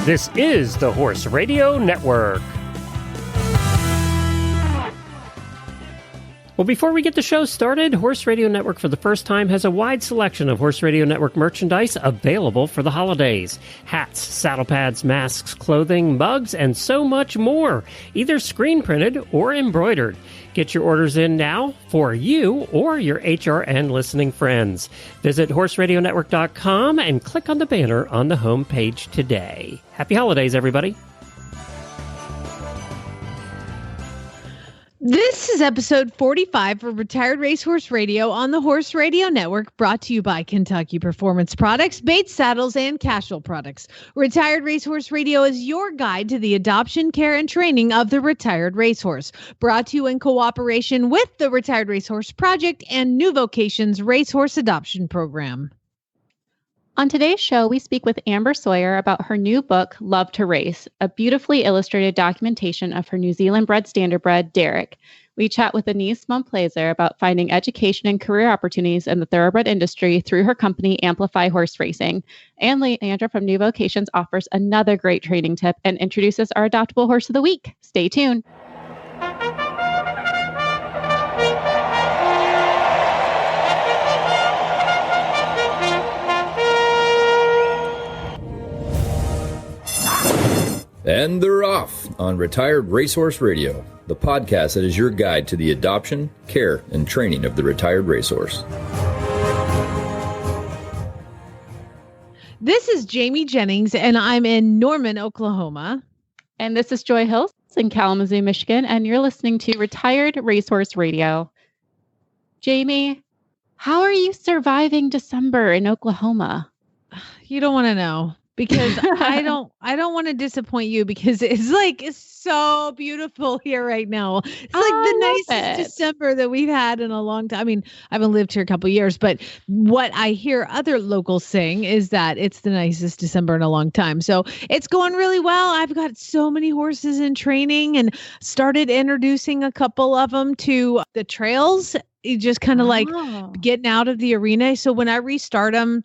This is the Horse Radio Network. Well, before we get the show started, Horse Radio Network for the first time has a wide selection of Horse Radio Network merchandise available for the holidays. Hats, saddle pads, masks, clothing, mugs, and so much more, either screen printed or embroidered. Get your orders in now for you or your HRN listening friends. Visit horseradionetwork.com and click on the banner on the home page today. Happy holidays, everybody. This is episode 45 for Retired Racehorse Radio on the Horse Radio Network, brought to you by Kentucky Performance Products, Bates Saddles, and Casual Products. Retired Racehorse Radio is your guide to the adoption, care, and training of the retired racehorse. Brought to you in cooperation with the Retired Racehorse Project and New Vocations Racehorse Adoption Program. On today's show, we speak with Amber Sawyer about her new book, Love to Race, a beautifully illustrated documentation of her New Zealand-bred standardbred, Derek. We chat with Annise Montplaisir about finding education and career opportunities in the thoroughbred industry through her company, Amplify Horse Racing. And Leandra from New Vocations offers another great training tip and introduces our Adoptable Horse of the Week. Stay tuned. And they're off on Retired Racehorse Radio, the podcast that is your guide to the adoption, care, and training of the retired racehorse. This is Jamie Jennings, and I'm in Norman, Oklahoma. And this is Joy Hills in Kalamazoo, Michigan, and you're listening to Retired Racehorse Radio. Jamie, how are you surviving December in Oklahoma? You don't want to know. Because I don't want to disappoint you, because it's so beautiful here right now. It's like the nicest December that we've had in a long time. I mean, I haven't lived here a couple of years, but what I hear other locals saying is that it's the nicest December in a long time. So it's going really well. I've got so many horses in training and started introducing a couple of them to the trails. You just kind of like getting out of the arena. So when I restart them,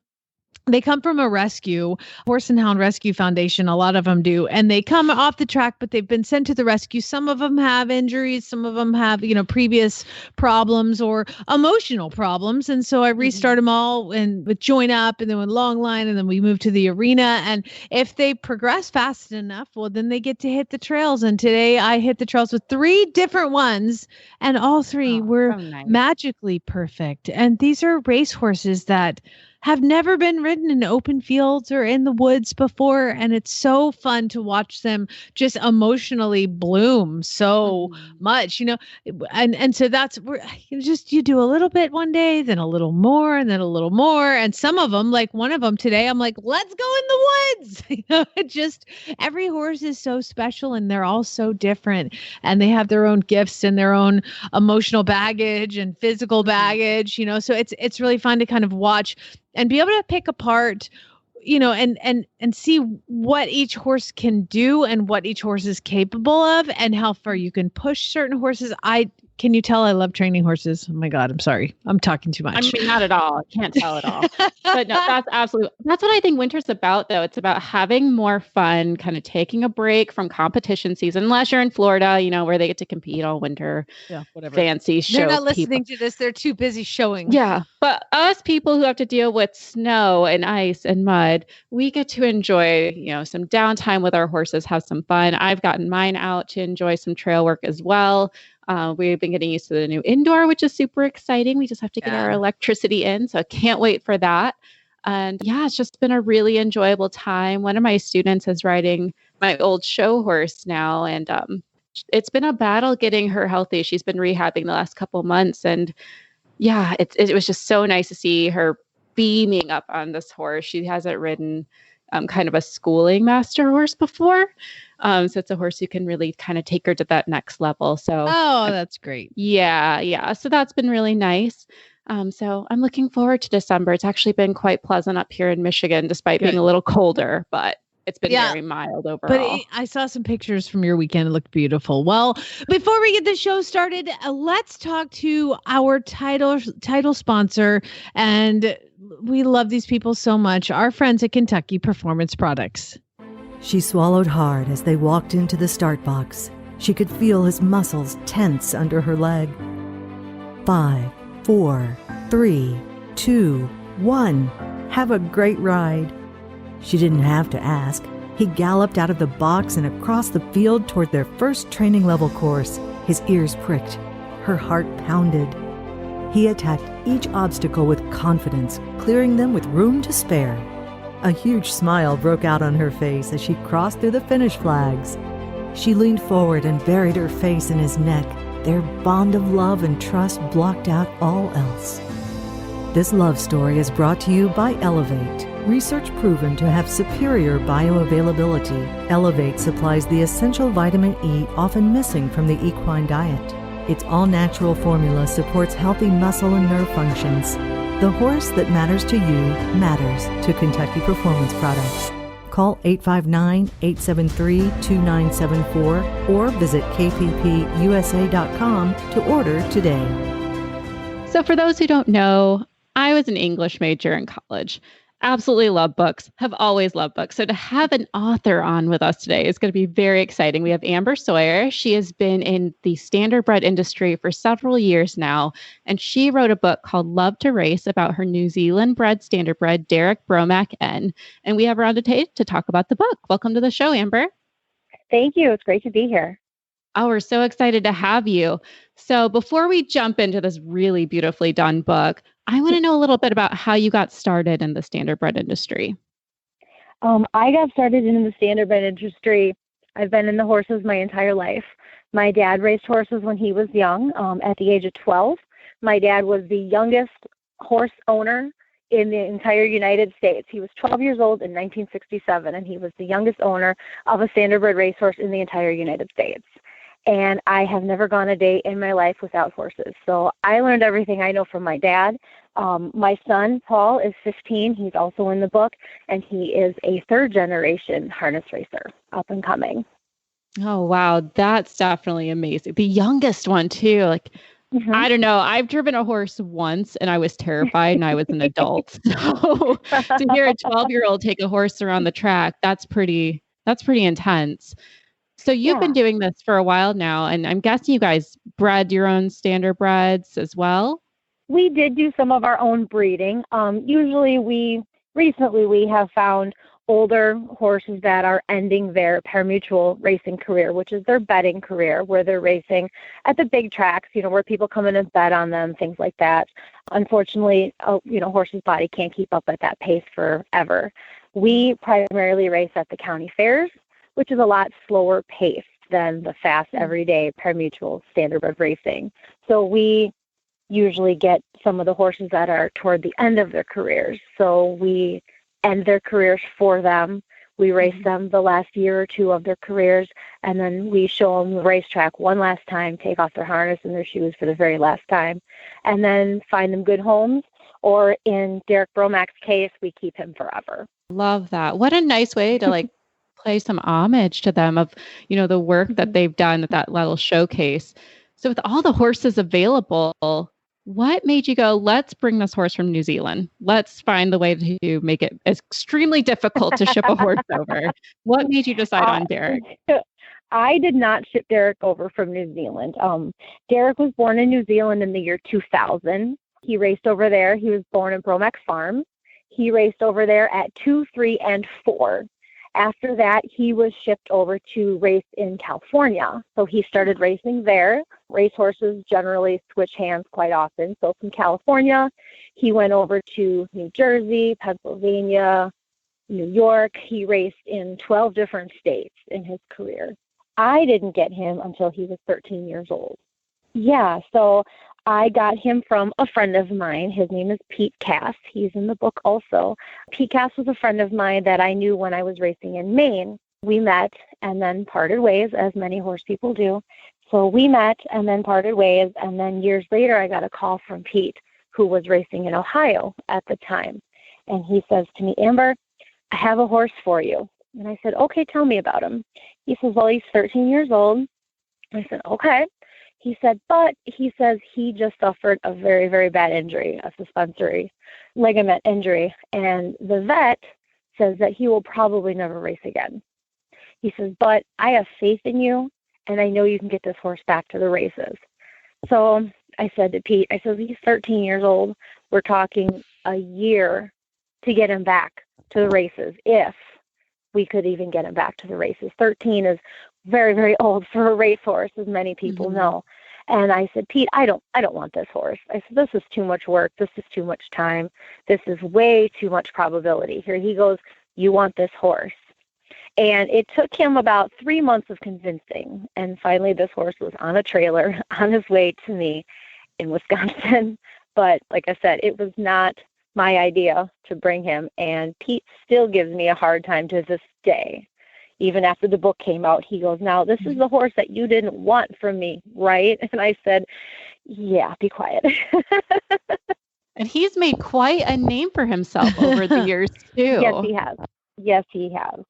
they come from a rescue, Horse and Hound Rescue Foundation. A lot of them do. And they come off the track, but they've been sent to the rescue. Some of them have injuries. Some of them have, previous problems or emotional problems. And so I restart them all and with join up and then with long line. And then we move to the arena. And if they progress fast enough, well, then they get to hit the trails. And today I hit the trails with 3 different ones. And all 3 were magically perfect. And these are racehorses that have never been ridden in open fields or in the woods before. And it's so fun to watch them just emotionally bloom so much, and so that's where you do a little bit one day, then a little more, and then a little more. And some of them, like one of them today, I'm like, let's go in the woods. Every horse is so special and they're all so different, and they have their own gifts and their own emotional baggage and physical baggage, so it's really fun to kind of watch and be able to pick apart, and see what each horse can do and what each horse is capable of and how far you can push certain horses. Can you tell I love training horses? Oh my God, I'm sorry. I'm talking too much. I mean, not at all. I can't tell at all. But no, that's what I think winter's about, though. It's about having more fun, kind of taking a break from competition season, unless you're in Florida, where they get to compete all winter. Yeah, whatever. Fancy show. They're not listening to this. They're too busy showing. Yeah. But us people who have to deal with snow and ice and mud, we get to enjoy, some downtime with our horses, have some fun. I've gotten mine out to enjoy some trail work as well. We've been getting used to the new indoor, which is super exciting. We just have to get our electricity in. So I can't wait for that. And yeah, it's just been a really enjoyable time. One of my students is riding my old show horse now. And it's been a battle getting her healthy. She's been rehabbing the last couple months. And yeah, it was just so nice to see her beaming up on this horse. She hasn't ridden kind of a schooling master horse before. So it's a horse who can really kind of take her to that next level. So that's great. Yeah. So that's been really nice. So I'm looking forward to December. It's actually been quite pleasant up here in Michigan, despite being a little colder, but it's been very mild overall. But I saw some pictures from your weekend. It looked beautiful. Well, before we get the show started, let's talk to our title sponsor. And we love these people so much. Our friends at Kentucky Performance Products. She swallowed hard as they walked into the start box. She could feel his muscles tense under her leg. 5, 4, 3, 2, 1. Have a great ride. She didn't have to ask. He galloped out of the box and across the field toward their first training level course. His ears pricked. Her heart pounded. He attacked each obstacle with confidence, clearing them with room to spare. A huge smile broke out on her face as she crossed through the finish flags. She leaned forward and buried her face in his neck. Their bond of love and trust blocked out all else. This love story is brought to you by Elevate. Research proven to have superior bioavailability. Elevate supplies the essential vitamin E often missing from the equine diet. Its all-natural formula supports healthy muscle and nerve functions. The horse that matters to you matters to Kentucky Performance Products. Call 859-873-2974 or visit kppusa.com to order today. So for those who don't know, I was an English major in college. Absolutely love books, have always loved books. So to have an author on with us today is going to be very exciting. We have Amber Sawyer. She has been in the standardbred industry for several years now, and she wrote a book called Love to Race about her New Zealand bred standardbred, Derek Bromack N. And we have her on today to talk about the book. Welcome to the show, Amber. Thank you. It's great to be here. Oh, we're so excited to have you. So before we jump into this really beautifully done book, I want to know a little bit about how you got started in the standardbred industry. I got started in the standardbred industry. I've been in the horses my entire life. My dad raced horses when he was young, at the age of 12. My dad was the youngest horse owner in the entire United States. He was 12 years old in 1967, and he was the youngest owner of a standardbred racehorse in the entire United States. And I have never gone a day in my life without horses. So I learned everything I know from my dad. My son, Paul, is 15. He's also in the book, and he is a third-generation harness racer, up and coming. Oh, wow. That's definitely amazing. The youngest one, too. Like, I don't know. I've driven a horse once, and I was terrified, and I was an adult. So to hear a 12-year-old take a horse around the track, that's pretty intense. So you've been doing this for a while now, and I'm guessing you guys bred your own standardbreds as well? We did do some of our own breeding. Recently we have found older horses that are ending their pari-mutuel racing career, which is their betting career, where they're racing at the big tracks, where people come in and bet on them, things like that. Unfortunately, horse's body can't keep up at that pace forever. We primarily race at the county fairs, which is a lot slower paced than the fast everyday pari-mutuel standardbred racing. So we usually get some of the horses that are toward the end of their careers. So we end their careers for them. We race them the last year or two of their careers, and then we show them the racetrack one last time, take off their harness and their shoes for the very last time, and then find them good homes. Or in Derek Bromack's case, we keep him forever. Love that. What a nice way to play some homage to them of, the work that they've done at that little showcase. So with all the horses available, what made you go, let's bring this horse from New Zealand? Let's find the way to make it extremely difficult to ship a horse over. What made you decide on Derek? I did not ship Derek over from New Zealand. Derek was born in New Zealand in the year 2000. He raced over there. He was born in Bromack Farm. He raced over there at 2, 3, and 4. After that, he was shipped over to race in California. So he started racing there. Racehorses generally switch hands quite often. So from California, he went over to New Jersey, Pennsylvania, New York. He raced in 12 different states in his career. I didn't get him until he was 13 years old. Yeah, so I got him from a friend of mine. His name is Pete Cass. He's in the book also. Pete Cass was a friend of mine that I knew when I was racing in Maine. We met and then parted ways, as many horse people do. So we met and then parted ways, and then years later I got a call from Pete, who was racing in Ohio at the time. And he says to me, Amber, I have a horse for you. And I said, okay, tell me about him. He says, well, he's 13 years old. I said, okay. He said, but he says he just suffered a very, very bad injury, a suspensory ligament injury. And the vet says that he will probably never race again. He says, but I have faith in you, and I know you can get this horse back to the races. So I said to Pete, I said, he's 13 years old. We're talking a year to get him back to the races, if we could even get him back to the races. 13 is very, very old for a racehorse, as many people know. And I said, Pete, I don't want this horse. I said, this is too much work. This is too much time. This is way too much probability. Here he goes, you want this horse. And it took him about 3 months of convincing. And finally, this horse was on a trailer on his way to me in Wisconsin. But like I said, it was not my idea to bring him. And Pete still gives me a hard time to this day. Even after the book came out, he goes, now, this is the horse that you didn't want from me, right? And I said, yeah, be quiet. And he's made quite a name for himself over the years, too. Yes, he has. Yes, he has.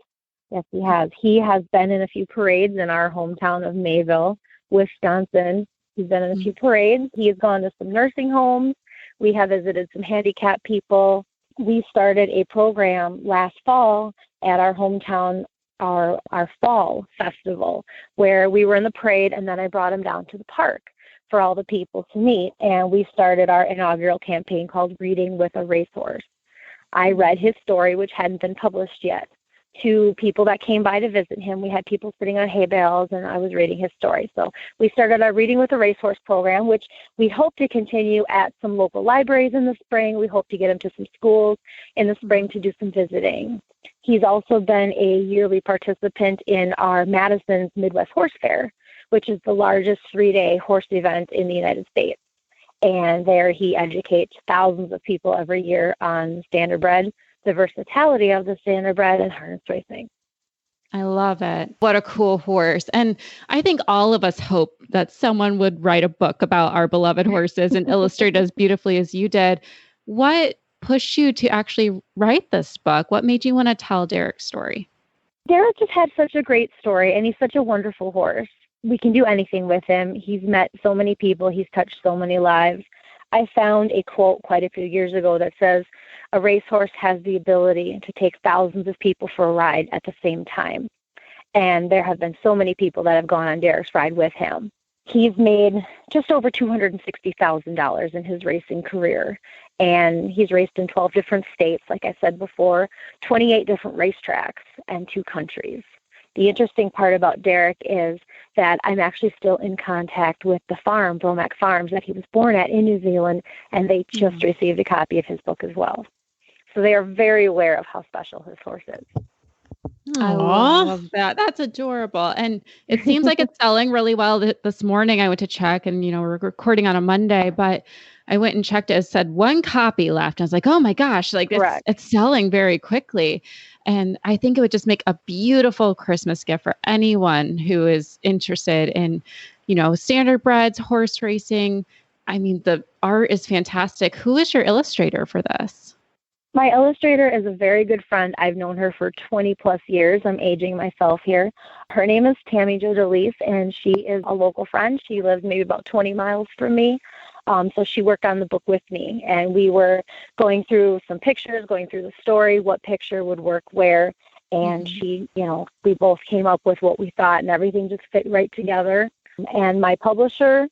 Yes, he has. He has been in a few parades in our hometown of Mayville, Wisconsin. He's been in a few parades. He has gone to some nursing homes. We have visited some handicapped people. We started a program last fall at our hometown, our fall festival, where we were in the parade, and then I brought him down to the park for all the people to meet. And we started our inaugural campaign called Reading with a Racehorse. I read his story, which hadn't been published yet, to people that came by to visit him. We had people sitting on hay bales, and I was reading his story. So we started our Reading with a Racehorse program, which we hope to continue at some local libraries in the spring. We hope to get him to some schools in the spring to do some visiting. He's also been a yearly participant in our Madison's Midwest Horse Fair, which is the largest 3-day horse event in the United States. And there he educates thousands of people every year on Standardbred, the versatility of the Standardbred, and harness racing. I love it. What a cool horse. And I think all of us hope that someone would write a book about our beloved horses and illustrate as beautifully as you did. What pushed you to actually write this book? What made you want to tell Derek's story? Derek just had such a great story, and he's such a wonderful horse. We can do anything with him. He's met so many people. He's touched so many lives. I found a quote quite a few years ago that says, a racehorse has the ability to take thousands of people for a ride at the same time. And there have been so many people that have gone on Derek's ride with him. He's made just over $260,000 in his racing career. And he's raced in 12 different states, like I said before, 28 different racetracks, and 2 countries. The interesting part about Derek is that I'm actually still in contact with the farm, Bromack Farms, that he was born at in New Zealand, and they just received a copy of his book as well. So they are very aware of how special his horse is. I love that. That's adorable. And it seems like it's selling really well. This morning I went to check, and, we're recording on a Monday, but I went and checked it. It said 1 copy left. I was like, oh my gosh, like it's selling very quickly. And I think it would just make a beautiful Christmas gift for anyone who is interested in, Standardbreds, horse racing. I mean, the art is fantastic. Who is your illustrator for this? My illustrator is a very good friend. I've known her for 20 plus years. I'm aging myself here. Her name is Tammy Jo DeLeese, and she is a local friend. She lives maybe about 20 miles from me. So she worked on the book with me, and we were going through some pictures, going through the story, what picture would work where. And she, we both came up with what we thought, and everything just fit right together. And my publisher,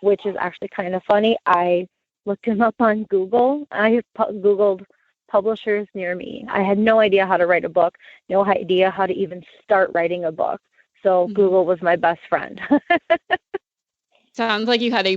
which is actually kind of funny, I looked him up on Google. I Googled publishers near me. I had no idea how to write a book, no idea how to even start writing a book. So Google was my best friend. Sounds like you had a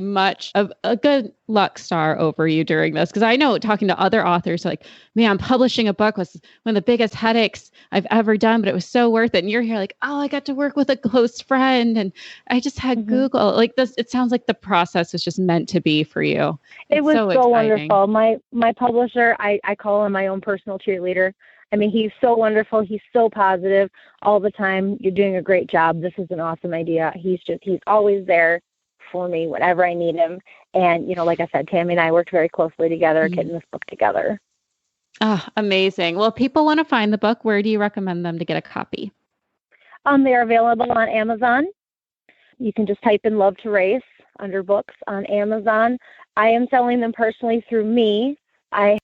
good luck star over you during this. Because I know, talking to other authors, like, man, publishing a book was one of the biggest headaches I've ever done, but it was so worth it. And you're here like, oh, I got to work with a close friend, and I just had Google. Like this, it sounds like the process was just meant to be for you. It was so wonderful. My publisher, I call him my own personal cheerleader. I mean, he's so wonderful. He's so positive all the time. You're doing a great job. This is an awesome idea. He's always there for me whenever I need him. And, like I said, Tammy and I worked very closely together, getting this book together. Oh, amazing. Well, if people want to find the book, where do you recommend them to get a copy? They are available on Amazon. You can just type in Love to Race under books on Amazon. I am selling them personally through me. I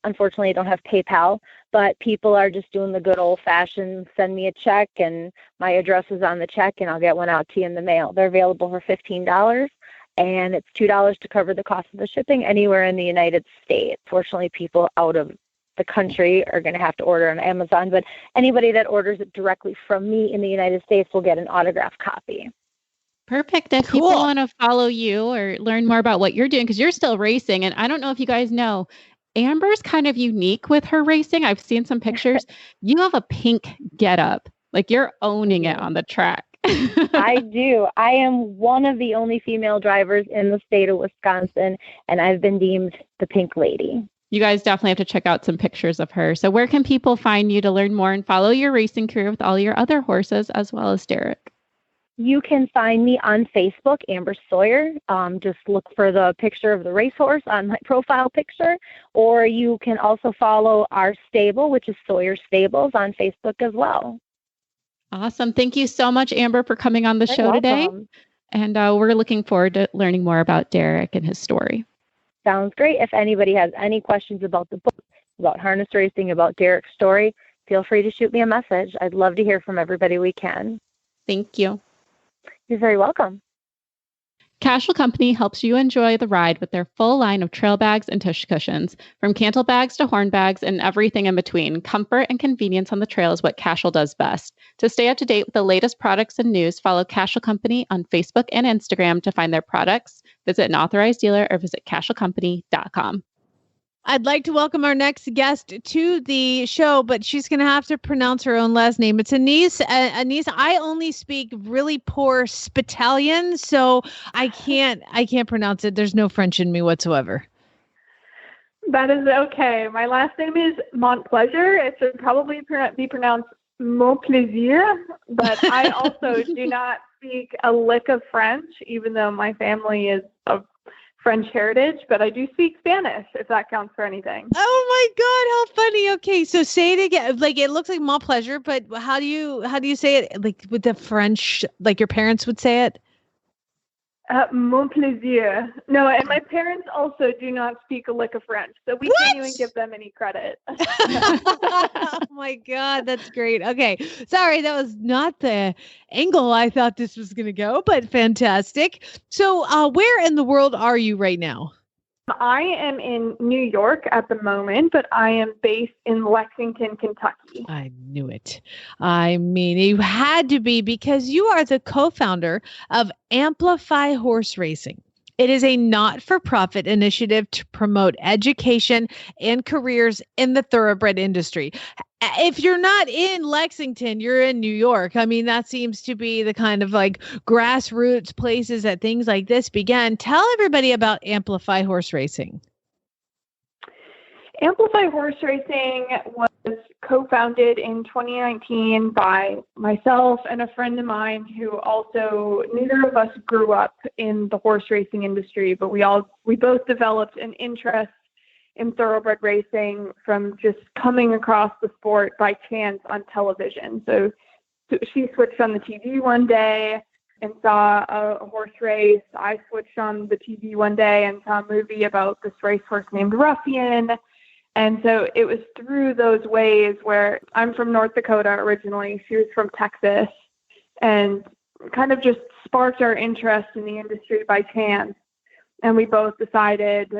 unfortunately don't have PayPal, but people are just doing the good old-fashioned send me a check, and my address is on the check, and I'll get one out to you in the mail. They're available for $15, and it's $2 to cover the cost of the shipping anywhere in the United States. Fortunately, people out of the country are going to have to order on Amazon, but anybody that orders it directly from me in the United States will get an autographed copy. Perfect. If people want to follow you or learn more about what you're doing, because you're still racing, and I don't know if you guys know, Amber's kind of unique with her racing. I've seen some pictures. You have a pink getup, like you're owning it on the track. I do. I am one of the only female drivers in the state of Wisconsin, and I've been deemed the pink lady. You guys definitely have to check out some pictures of her. So where can people find you to learn more and follow your racing career with all your other horses as well as Derek? You can find me on Facebook, Amber Sawyer. Just look for the picture of the racehorse on my profile picture, or you can also follow our stable, which is Sawyer Stables, on Facebook as well. Awesome. Thank you so much, Amber, for coming on the show today. And we're looking forward to learning more about Derek and his story. Sounds great. If anybody has any questions about the book, about harness racing, about Derek's story, feel free to shoot me a message. I'd love to hear from everybody we can. Thank you. You're very welcome. Casual Company helps you enjoy the ride with their full line of trail bags and tush cushions. From cantle bags to horn bags and everything in between, comfort and convenience on the trail is what Casual does best. To stay up to date with the latest products and news, follow Casual Company on Facebook and Instagram to find their products, visit an authorized dealer, or visit casualcompany.com. I'd like to welcome our next guest to the show, but she's going to have to pronounce her own last name. It's Annise. Annise, I only speak really poor Spitalian, so I can't pronounce it. There's no French in me whatsoever. That is okay. My last name is Montplaisir. It should probably be pronounced Montplaisir, but I also do not speak a lick of French, even though my family is of French heritage, but I do speak Spanish, if that counts for anything. Oh my God, how funny. Okay, so say it again. Like, it looks like Montplaisir, but how do you say it, like, with the French, like your parents would say it? Montplaisir. No, and my parents also do not speak a lick of French, so we can't even give them any credit. Oh my God, that's great. Okay, sorry, that was not the angle I thought this was going to go, but fantastic. So where in the world are you right now? I am in New York at the moment, but I am based in Lexington, Kentucky. I knew it. I mean, you had to be, because you are the co-founder of Amplify Horse Racing. It is a not-for-profit initiative to promote education and careers in the thoroughbred industry. If you're not in Lexington, you're in New York. I mean, that seems to be the kind of like grassroots places that things like this began. Tell everybody about Amplify Horse Racing. Amplify Horse Racing was co-founded in 2019 by myself and a friend of mine who also, neither of us grew up in the horse racing industry, but we both developed an interest in thoroughbred racing from just coming across the sport by chance on television. So she switched on the TV one day and saw a horse race. I switched on the TV one day and saw a movie about this racehorse named Ruffian. And so it was through those ways, where I'm from North Dakota originally, she was from Texas, and kind of just sparked our interest in the industry by chance. And we both decided,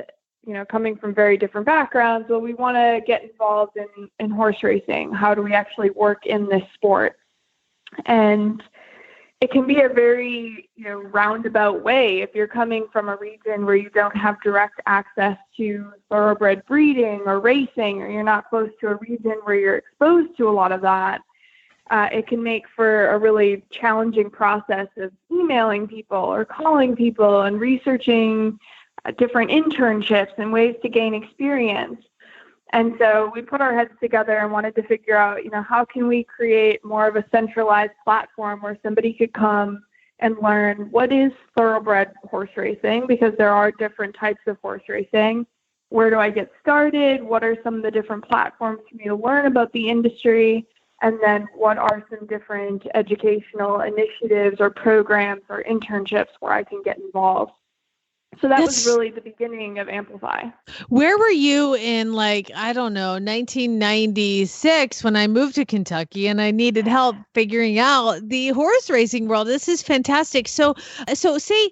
you know, coming from very different backgrounds, well, we want to get involved in horse racing. How do we actually work in this sport? And it can be a very, you know, roundabout way. If you're coming from a region where you don't have direct access to thoroughbred breeding or racing, or you're not close to a region where you're exposed to a lot of that, it can make for a really challenging process of emailing people or calling people and researching different internships and ways to gain experience. And so we put our heads together and wanted to figure out, you know, how can we create more of a centralized platform where somebody could come and learn what is thoroughbred horse racing, because there are different types of horse racing. Where do I get started? What are some of the different platforms for me to learn about the industry? And then what are some different educational initiatives or programs or internships where I can get involved? So that was really the beginning of Amplify. Where were you in 1996 when I moved to Kentucky and I needed help figuring out the horse racing world? This is fantastic. So say,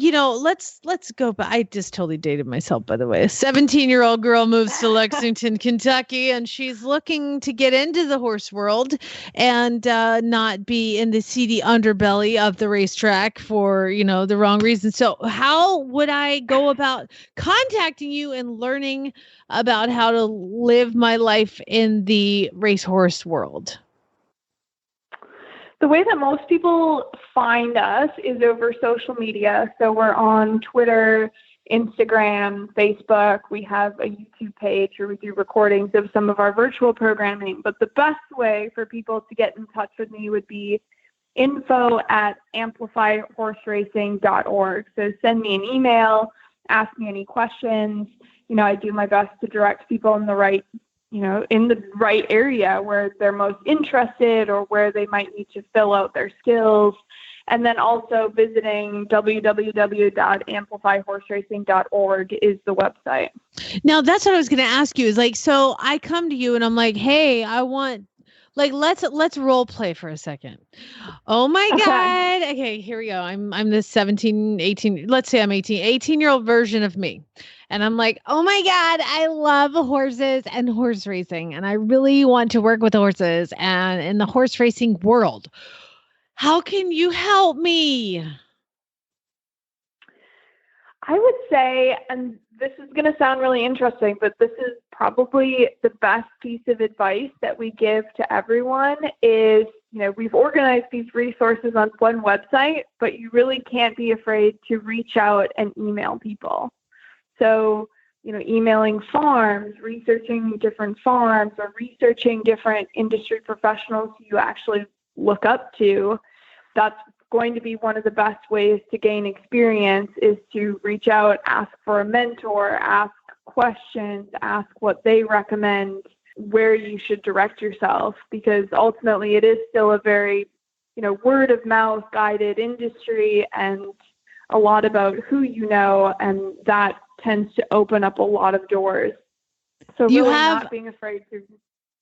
let's go back. I just totally dated myself, by the way. A 17-year-old girl moves to Lexington, Kentucky, and she's looking to get into the horse world and not be in the seedy underbelly of the racetrack for, the wrong reasons. So how would I go about contacting you and learning about how to live my life in the racehorse world? The way that most people find us is over social media. So we're on Twitter, Instagram, Facebook. We have a YouTube page where we do recordings of some of our virtual programming. But the best way for people to get in touch with me would be info@amplifyhorseracing.org. So send me an email, ask me any questions. I do my best to direct people in the right area where they're most interested or where they might need to fill out their skills. And then also visiting www.amplifyhorseracing.org is the website. Now that's what I was going to ask you is so I come to you and I'm like, hey, I want let's role play for a second. Oh my God. Okay, here we go. I'm this 17, 18, let's say I'm 18-year-old version of me. And I'm like, oh my God, I love horses and horse racing. And I really want to work with horses and in the horse racing world. How can you help me? I would say, and this is going to sound really interesting, but this is probably the best piece of advice that we give to everyone is, we've organized these resources on one website, but you really can't be afraid to reach out and email people. So, emailing farms, researching different farms, or researching different industry professionals you actually look up to, that's going to be one of the best ways to gain experience is to reach out, ask for a mentor, ask questions, ask what they recommend, where you should direct yourself, because ultimately it is still a very, word of mouth guided industry and a lot about who you know, and that tends to open up a lot of doors. So really not being afraid to.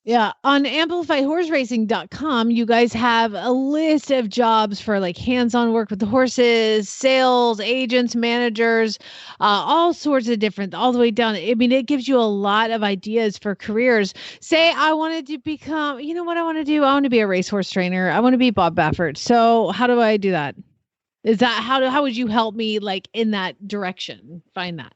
Yeah. On amplifyhorseracing.com, you guys have a list of jobs for hands-on work with the horses, sales, agents, managers, all sorts of different, all the way down. I mean, it gives you a lot of ideas for careers. Say I wanted to become, what I want to do? I want to be a racehorse trainer. I want to be Bob Baffert. So how do I do that? Is that how would you help me in that direction? Find that.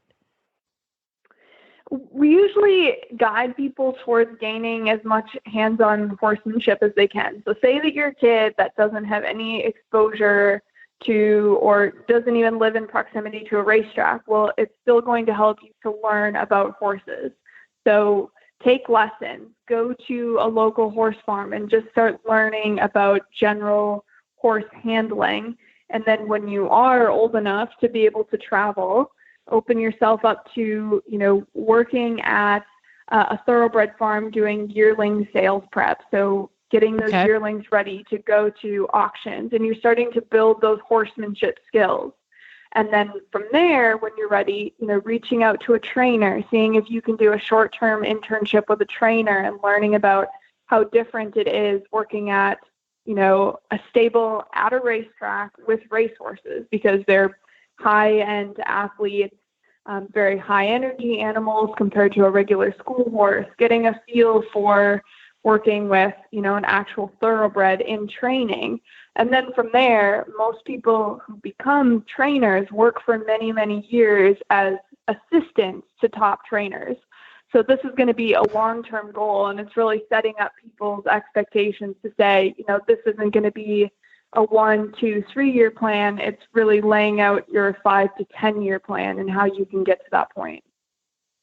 We usually guide people towards gaining as much hands-on horsemanship as they can. So say that you're a kid that doesn't have any exposure to or doesn't even live in proximity to a racetrack. Well, it's still going to help you to learn about horses. So take lessons, go to a local horse farm and just start learning about general horse handling. And then when you are old enough to be able to travel, open yourself up to, working at a thoroughbred farm doing yearling sales prep. So getting those yearlings ready to go to auctions, and you're starting to build those horsemanship skills. And then from there, when you're ready, reaching out to a trainer, seeing if you can do a short-term internship with a trainer and learning about how different it is working at, a stable at a racetrack with racehorses, because they're high-end athletes, very high-energy animals compared to a regular school horse, getting a feel for working with, an actual thoroughbred in training. And then from there, most people who become trainers work for many, many years as assistants to top trainers. So this is going to be a long-term goal, and it's really setting up people's expectations to say, this isn't going to be a 1, 2, 3 year plan. It's really laying out your 5 to 10 year plan and how you can get to that point.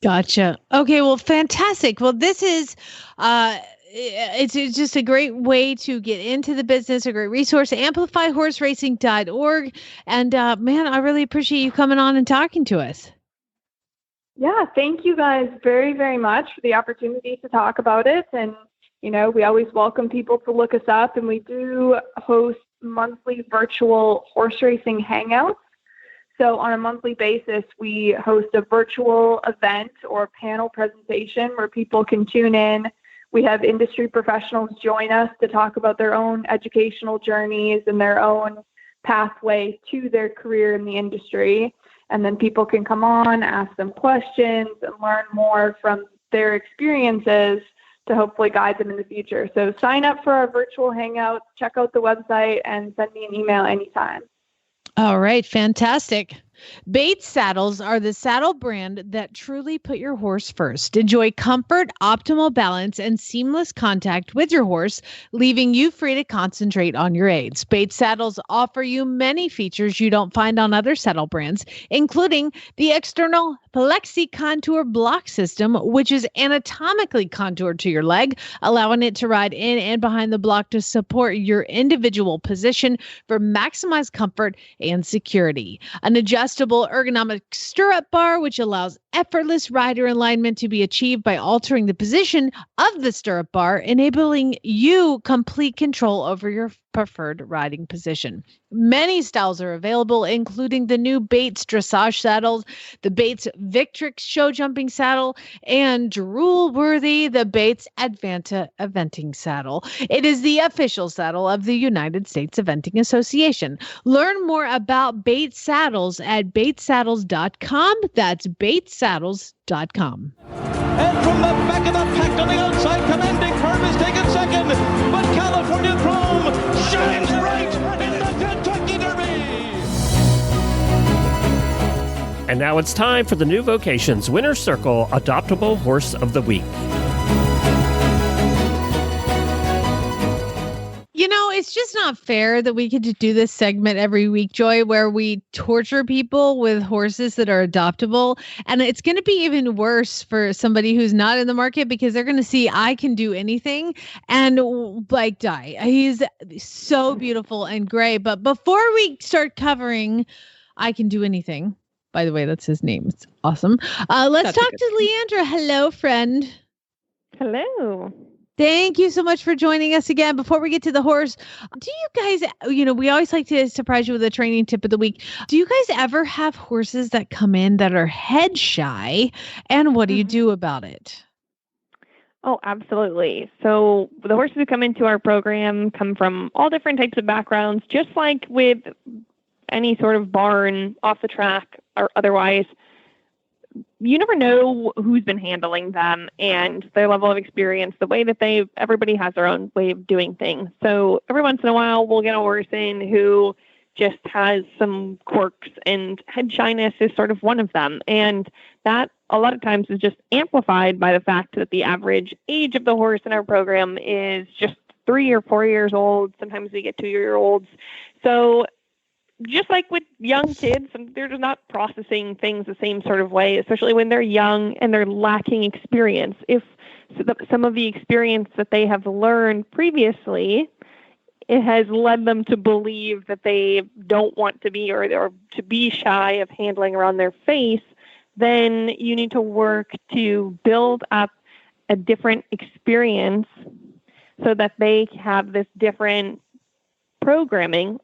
Gotcha. Okay. Well, fantastic. Well, this is, it's just a great way to get into the business, a great resource, amplifyhorseracing.org. And man, I really appreciate you coming on and talking to us. Yeah. Thank you guys very, very much for the opportunity to talk about it. And, we always welcome people to look us up, and we do host monthly virtual horse racing hangouts. So on a monthly basis, we host a virtual event or panel presentation where people can tune in. We have industry professionals join us to talk about their own educational journeys and their own pathway to their career in the industry. And then people can come on, ask them questions, and learn more from their experiences to hopefully guide them in the future. So sign up for our virtual hangouts, check out the website, and send me an email anytime. All right, fantastic. Bates saddles are the saddle brand that truly put your horse first. Enjoy comfort, optimal balance, and seamless contact with your horse, leaving you free to concentrate on your aids. Bates saddles offer you many features you don't find on other saddle brands, including the external plexi contour block system, which is anatomically contoured to your leg, allowing it to ride in and behind the block to support your individual position for maximized comfort and security. An adjustable ergonomic stirrup bar, which allows effortless rider alignment to be achieved by altering the position of the stirrup bar, enabling you complete control over your preferred riding position. Many styles are available, including the new Bates dressage saddles, the Bates Victrix show jumping saddle, and drool-worthy, the Bates Advanta eventing saddle. It is the official saddle of the United States Eventing Association. Learn more about Bates saddles at batesaddles.com. That's batesaddles.com. And from the back of the pack on the outside, Commanding Curve is taken second, but California Chrome shines bright in the Kentucky Derby. And now it's time for the new Vocations Winner's Circle Adoptable Horse of the Week. You know, it's just not fair that we get to do this segment every week, Joy, where we torture people with horses that are adoptable. And it's going to be even worse for somebody who's not in the market because they're going to see I Can Do Anything and like die. He's so beautiful and gray. But before we start covering I Can Do Anything, by the way, that's his name. It's awesome. Let's talk to Leandra. Hello, friend. Hello. Thank you so much for joining us again. Before we get to the horse, do you guys, we always like to surprise you with a training tip of the week. Do you guys ever have horses that come in that are head shy? And what do you do about it? Oh, absolutely. So the horses who come into our program come from all different types of backgrounds, just like with any sort of barn, off the track, or otherwise. You never know who's been handling them and their level of experience, the way that everybody has their own way of doing things. So every once in a while, we'll get a horse in who just has some quirks, and head shyness is sort of one of them. And that a lot of times is just amplified by the fact that the average age of the horse in our program is just 3 or 4 years old. Sometimes we get 2-year-olds. So just like with young kids, they're just not processing things the same sort of way, especially when they're young and they're lacking experience. If some of the experience that they have learned previously, it has led them to believe that they don't want to be or to be shy of handling around their face, then you need to work to build up a different experience so that they have this different programming,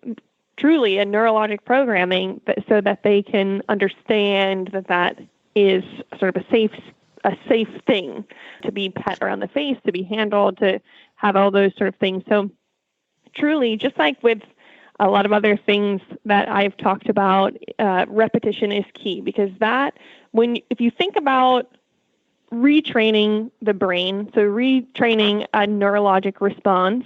truly a neurologic programming, so that they can understand that is sort of a safe thing to be pet around the face, to be handled, to have all those sort of things. So truly, just like with a lot of other things that I've talked about, repetition is key, because if you think about retraining the brain, so retraining a neurologic response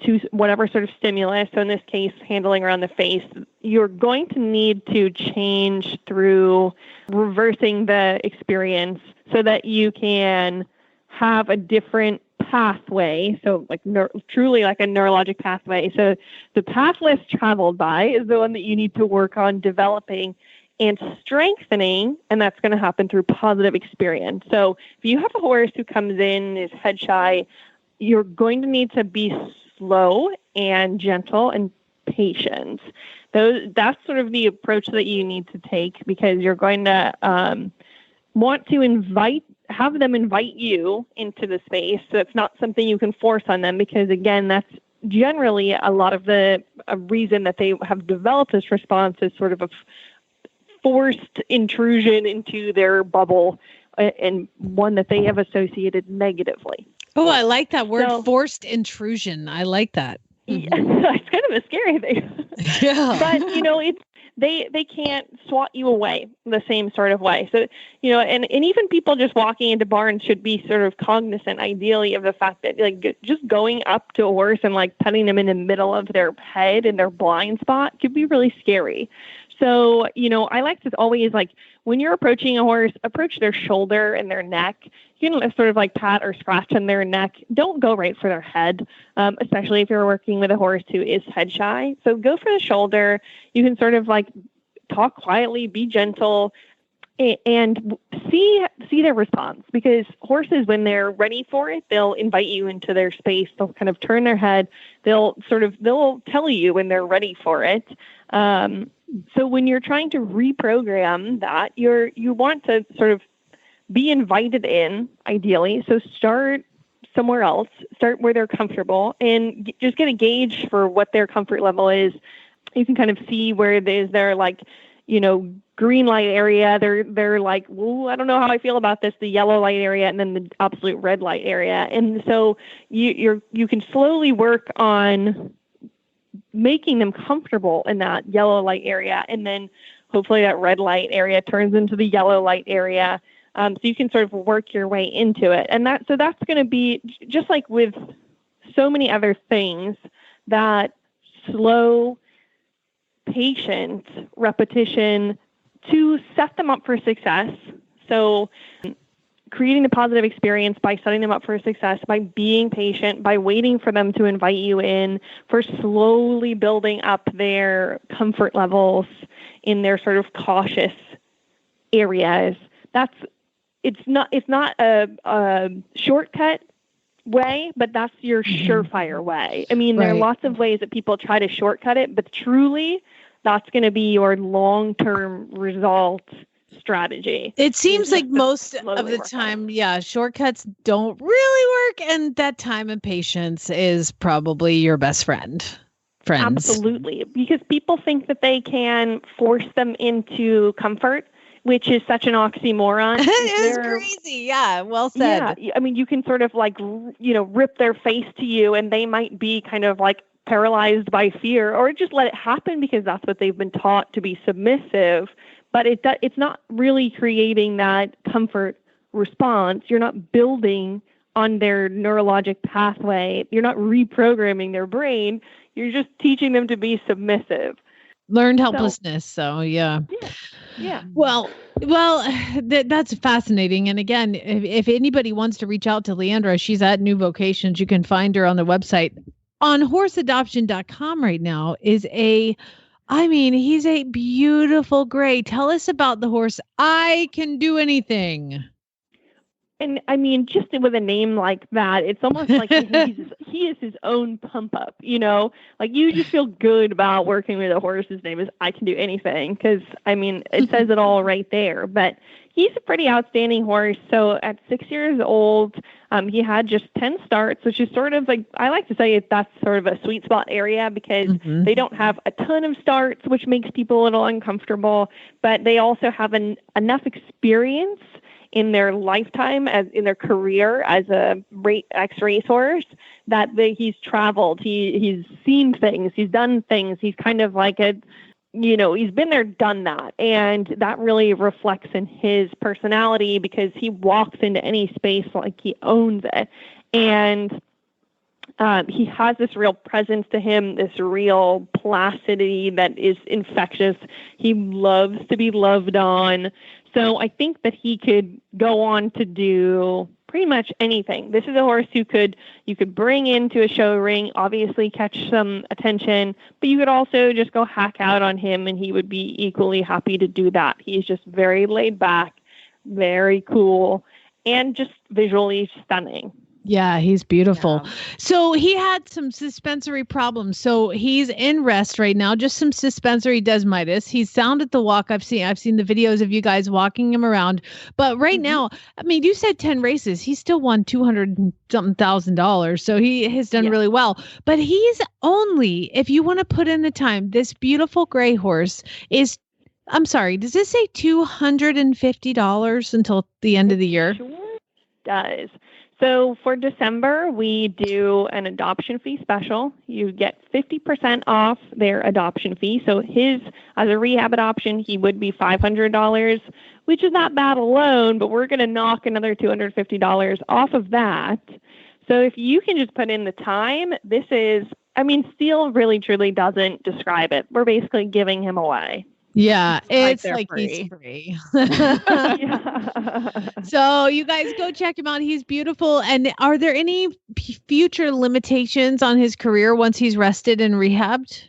to whatever sort of stimulus, so in this case, handling around the face, you're going to need to change through reversing the experience so that you can have a different pathway, so like truly like a neurologic pathway. So the path less traveled by is the one that you need to work on developing and strengthening, and that's going to happen through positive experience. So if you have a horse who comes in, is head shy, you're going to need to be slow and gentle and patient. That's sort of the approach that you need to take, because you're going to want to have them invite you into the space. So it's not something you can force on them, because again, that's generally a lot of the reason that they have developed this response is sort of a forced intrusion into their bubble, and one that they have associated negatively. Oh, I like that word, forced intrusion. I like that. Yeah, it's kind of a scary thing. Yeah. But, you know, they can't swat you away the same sort of way. So, you know, and even people just walking into barns should be sort of cognizant, ideally, of the fact that, like, just going up to a horse and, like, petting them in the middle of their head in their blind spot could be really scary. So, you know, I like to always, like, when you're approaching a horse, approach their shoulder and their neck. You can sort of like pat or scratch on their neck. Don't go right for their head, especially if you're working with a horse who is head shy. So go for the shoulder. You can sort of like talk quietly, be gentle, and see their response. Because horses, when they're ready for it, they'll invite you into their space. They'll kind of turn their head. They'll tell you when they're ready for it. So when you're trying to reprogram that, you want to sort of be invited in, ideally. So start somewhere else, start where they're comfortable, and just get a gauge for what their comfort level is. You can kind of see where they're like, you know, green light area. They're like, well, I don't know how I feel about this, the yellow light area, and then the absolute red light area. And so you can slowly work on making them comfortable in that yellow light area. And then hopefully that red light area turns into the yellow light area. So you can sort of work your way into it. And that's going to be just like with so many other things, that slow, patient repetition to set them up for success. So creating a positive experience by setting them up for success, by being patient, by waiting for them to invite you in, for slowly building up their comfort levels in their sort of cautious areas. It's not a shortcut way, but that's your surefire way. I mean, there are lots of ways that people try to shortcut it, but truly that's going to be your long-term result strategy. It seems like most of the time, shortcuts don't really work, and that time and patience is probably your best friends. Absolutely, because people think that they can force them into comfort, which is such an oxymoron. It's crazy. Yeah, well said. Yeah, I mean, you can sort of like, you know, rip their face to you, and they might be kind of like paralyzed by fear, or just let it happen because that's what they've been taught to be submissive. But it's not really creating that comfort response. You're not building on their neurologic pathway. You're not reprogramming their brain. You're just teaching them to be submissive. Learned helplessness. So yeah. Well, that's fascinating. And again, if anybody wants to reach out to Leandra, she's at New Vocations. You can find her on the website. On horseadoption.com right now is he's a beautiful gray. Tell us about the horse. I Can Do Anything. And I mean, just with a name like that, it's almost like he is his own pump up, you know, like you just feel good about working with a horse. His name is I Can Do Anything. Cause I mean, it says it all right there, but he's a pretty outstanding horse. So at 6 years old, he had just 10 starts, which is sort of like, I like to say that's sort of a sweet spot area because they don't have a ton of starts, which makes people a little uncomfortable, but they also have enough experience in their lifetime, as in their career as a ex-racehorse, that he's traveled, he's seen things, he's done things, he's kind of like he's been there, done that. And that really reflects in his personality because he walks into any space like he owns it. And he has this real presence to him, this real placidity that is infectious. He loves to be loved on. So I think that he could go on to do pretty much anything. This is a horse you could bring into a show ring, obviously catch some attention, but you could also just go hack out on him and he would be equally happy to do that. He's just very laid back, very cool, and just visually stunning. Yeah, he's beautiful. Yeah. So he had some suspensory problems. So he's in rest right now, just some suspensory desmitis. He's sound at the walk. I've seen the videos of you guys walking him around. But right now, I mean, you said 10 races. He still won $200,000. So he has done really well. But he's only, if you want to put in the time, this beautiful gray horse is I'm sorry, does this say $250 until the end of the year? Sure does. So for December, we do an adoption fee special. You get 50% off their adoption fee. So his, as a rehab adoption, he would be $500, which is not bad alone, but we're going to knock another $250 off of that. So if you can just put in the time, this is, I mean, Steele really truly doesn't describe it. We're basically giving him away. Yeah, it's right like free. he's free. Yeah. So you guys go check him out. He's beautiful. And are there any future limitations on his career once he's rested and rehabbed?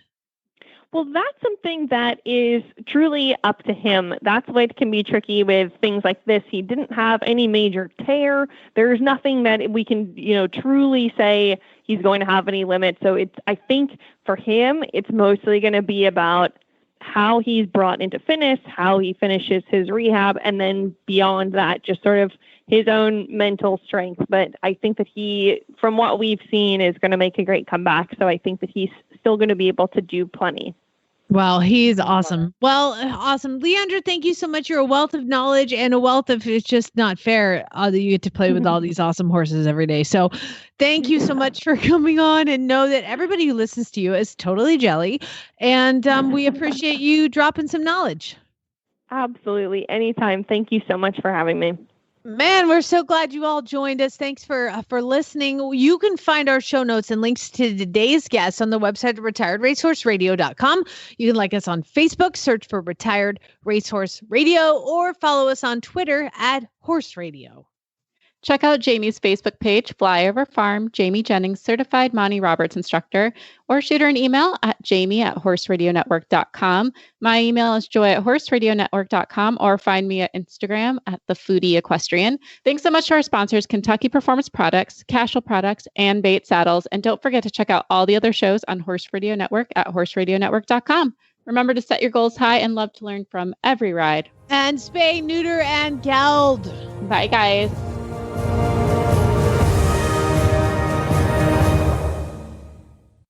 Well, that's something that is truly up to him. That's what can be tricky with things like this. He didn't have any major tear. There's nothing that we can, truly say he's going to have any limits. So I think for him, it's mostly going to be about how he's brought into fitness, how he finishes his rehab, and then beyond that, just sort of his own mental strength. But I think that he, from what we've seen, is going to make a great comeback. So I think that he's still going to be able to do plenty. Well, he's awesome. Well, awesome. Leandra, thank you so much. You're a wealth of knowledge and a wealth of, it's just not fair that you get to play with all these awesome horses every day. So thank you so much for coming on, and know that everybody who listens to you is totally jelly. And we appreciate you dropping some knowledge. Absolutely. Anytime. Thank you so much for having me. Man, we're so glad you all joined us. Thanks for listening. You can find our show notes and links to today's guests on the website retiredracehorseradio.com. You can like us on Facebook, search for Retired Racehorse Radio, or follow us on Twitter at Horse Radio. Check out Jamie's Facebook page, Flyover Farm, Jamie Jennings, Certified Monty Roberts Instructor, or shoot her an email at jamie@horseradionetwork.com. My email is joy@horseradionetwork.com, or find me at Instagram at The Foodie Equestrian. Thanks so much to our sponsors, Kentucky Performance Products, Cashel Products, and Bait Saddles. And don't forget to check out all the other shows on Horse Radio Network at horseradionetwork.com. Remember to set your goals high and love to learn from every ride. And spay, neuter, and geld. Bye, guys.